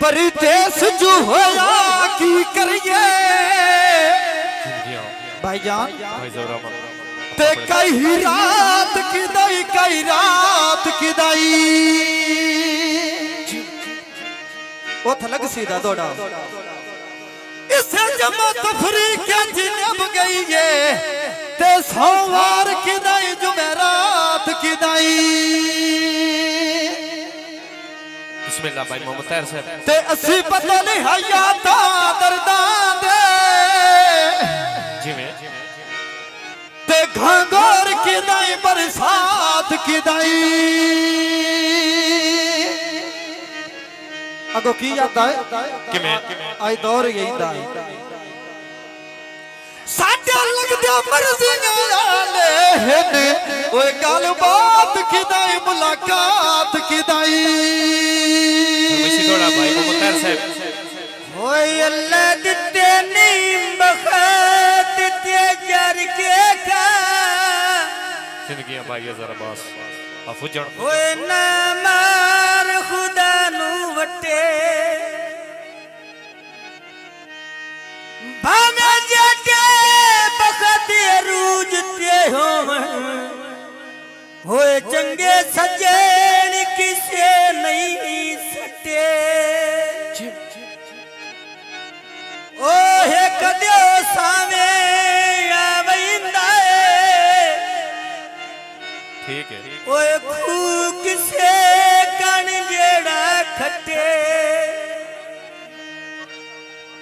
परदेस जो होया की करिए भाईजान ते कई रात की दाई वो थलग सीधा दौड़ा इसे जमा तफरी क्या जिनब गई है ते सोमवार की दाई जुमेरात की दाई बिस्मिल्लाह भाई मोहम्मद ताहिर साहब ते असी पता नहीं हयाता दर्दां दे जिवें ते घांगोर की दाई बरसात की दाई अगो की आता है किवें आई दौर यही दाई साडे लगदे मर्जियां आले ने ओए गल बात की दाई मुलाकात की दाई फरमाइशी थोड़ा भाई मोहम्मद ताहिर साहब ओए अल्लाह दिते नीम बखत ते जर के का जिंदगी भाई जरा बस अफुजन ओए ना मार खुदा नु वटे भावे जटे बखत रूज ते होए चंगे सजन किसे नहीं सटे ओ हे कद्यो सावे आवेंदा ठीक है ओए खू किसे कण जेड़ा खटे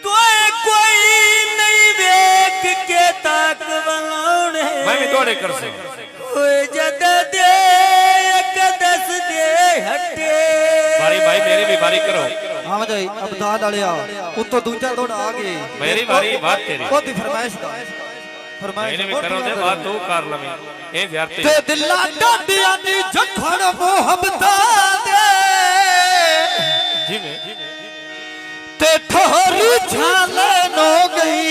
तोए कोई नहीं वेख के ताक वलाउने मैं भी दौड़े कर से ओए जद दे एक दस दे हटे बारी भाई मेरी भी बारी करो हां भाई अब दाद वाले आओ उतो दूजा दौड़ा आ गए मेरी बारी बात तेरी ओदी फरमाइश दा फरमाइश मैंने भी करो दे बात तू कर लवी ए ज्यारती ते दिला डाडियां दी जखण मोहब्बता दे जिवें ते ठोरी छाले नो गई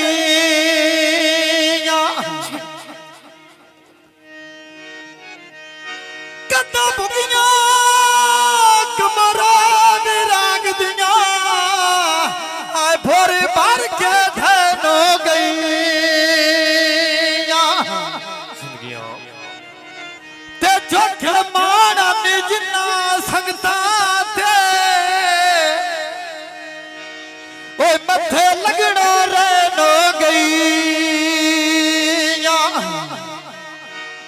कदा बुगियां कमरा राग दिया आए भोर बार के धनो गई जिंदगियां ते जोखड़ माना निजना संगता थे ओ मथे लगड़ो रहनो गई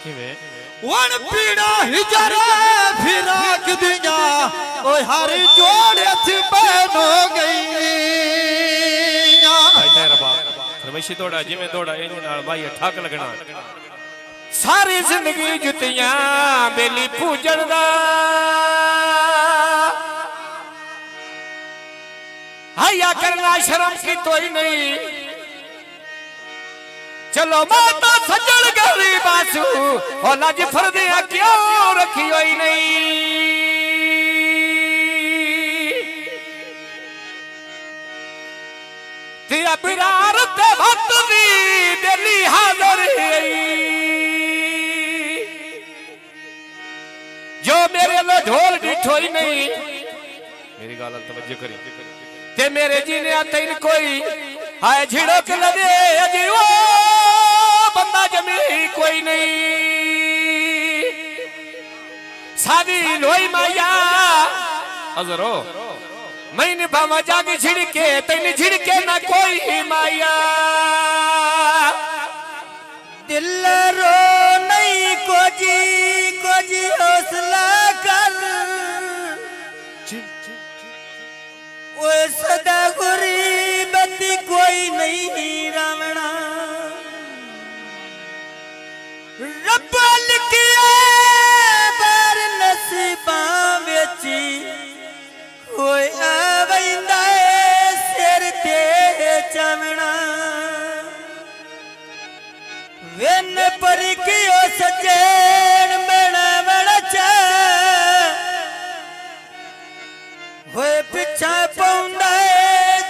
किवें वन पीड़ा हिजरा फिराक दिया ओ हरी जोड़े थी बहनो गई भाई ताहिर बाप फरमाइशी थोड़ा जिवें दौड़ा ए नाल भाई ठक लगना सारी जिंदगी जुतियां बेली पूजन दा हया करना शर्म की तोई नहीं चलो माता सजल गरी बासु ओ लज फरदे क्यों रखी होई नहीं तेरा बिरार ते भक्त दी दिली हाजर जो मेरे लो ढोल डिठोई नहीं मेरी गाल तवज्जो करी ते मेरे जीने तैन कोई आए झिड़क लगे अजी वो बंदा जमी कोई नहीं सादी लोई माया अजरो मैंने भावा जाग झिड़के तैन झिड़के ना कोई माया दिल रो नहीं को जी हौसला कर ओए सदा गुरीबत कोई नहीं रावणा रब लिखिए बार नसीबा बेची ओए आवेंदा सिर ते चमना वेन पर कियो सजन बड़ा बड़ा चा होए पिछा पौंदा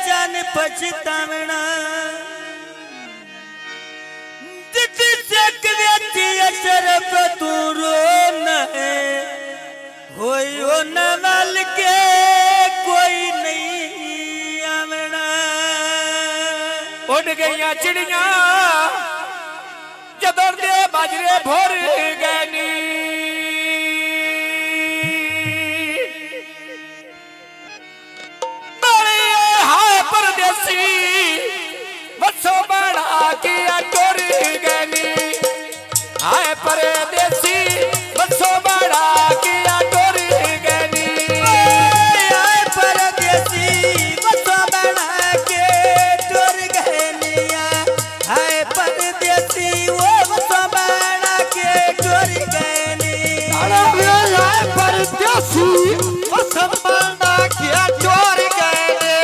जान पछतावना दिती से व्यक्ति अशरफ तू रोना है होई ओ नवल के कोई नहीं उड़ गईया चिड़िया जदों दे बाजरे भोर गए नी नाले हाय परदेसी बसो बड़ा किया टोर गए नी हाय परदेसी बसो बड़ा किया टोर गए नी हाय परदेसी बसो बड़ा के टोर गए निया हाय परदेसी वो बसो बड़ा के टोर गए नी हाय परदेसी बसो बड़ा के टोर गए नी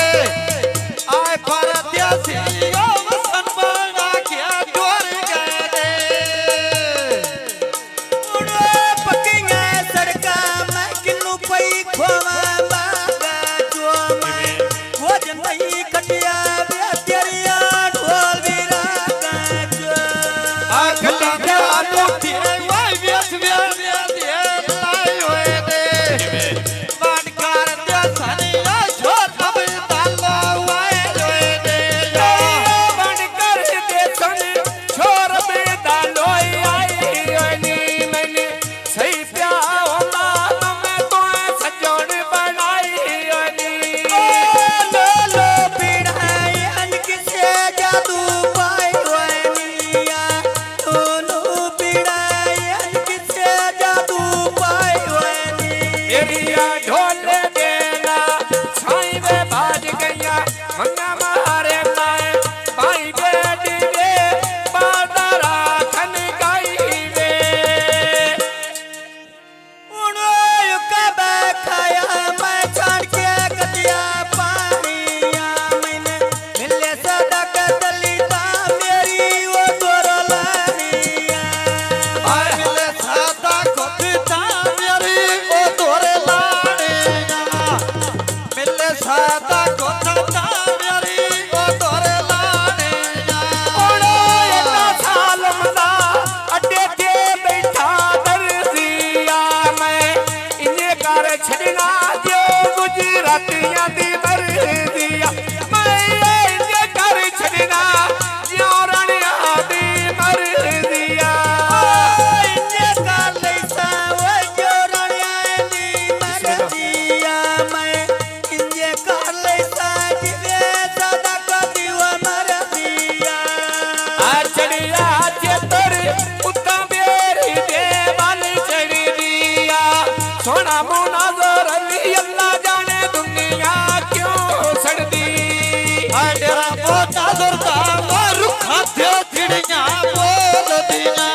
हाय परदेसी वो बसो बड़ा के टोर गए नी उड़ो पकिंगे सड़का मैं किन्नू पई खोवा बागा जो मैं वो जनई कटिया बे तेरिया ढोल बिरा जो आ कटिया मोती वाई बेस बे दे लाई होए दे मान कर दे सनिया छोड़ अब ताला वाए होए दे बन कर दे सन छोर में दालोई आई नी मैंने सही प्याओ मां मैं तो सजोड़ बनाई नी लो लो पिड़ाई अन किसे जादू पाई होए निया लो पिड़ाई अन किसे जादू पाई होए नी एरिया ढोल देना छाई में बाज गईया मंगा मारे मैं भाई बेटी वे बादरा खन गाई वे उड़ो युका खाया मैं छाड़ के कटिया पानिया मैंने मिले सदक दलिता मेरी वो तोरो लानिया आय मिले सदक दलिता मेरी वो तोरे लानिया मिले सदक दलिता मेरी वो तोरे लानिया ओड़ो इतना साल मदा अड्डे के बैठा दर्दिया मैं इन्हें कर छड़ना दियो गुजरातियां दी मर्दिया मैं इन्हें कर छड़ना दियो रानिया दी मर्दिया इन्ने कर लैसा वो जोड़िया दी मर्जिया मैं इन्ने कर लैसा जिवे सदा कदी वो मर्जिया आ चढ़िया चेतर उता बेरी दे वाली चढ़ी दिया सोना मुना ज़रली अल्लाह जाने दुनिया क्यों सड़दी डेरा पोता दुर्गा रुखा थे चिड़िया बोल दिया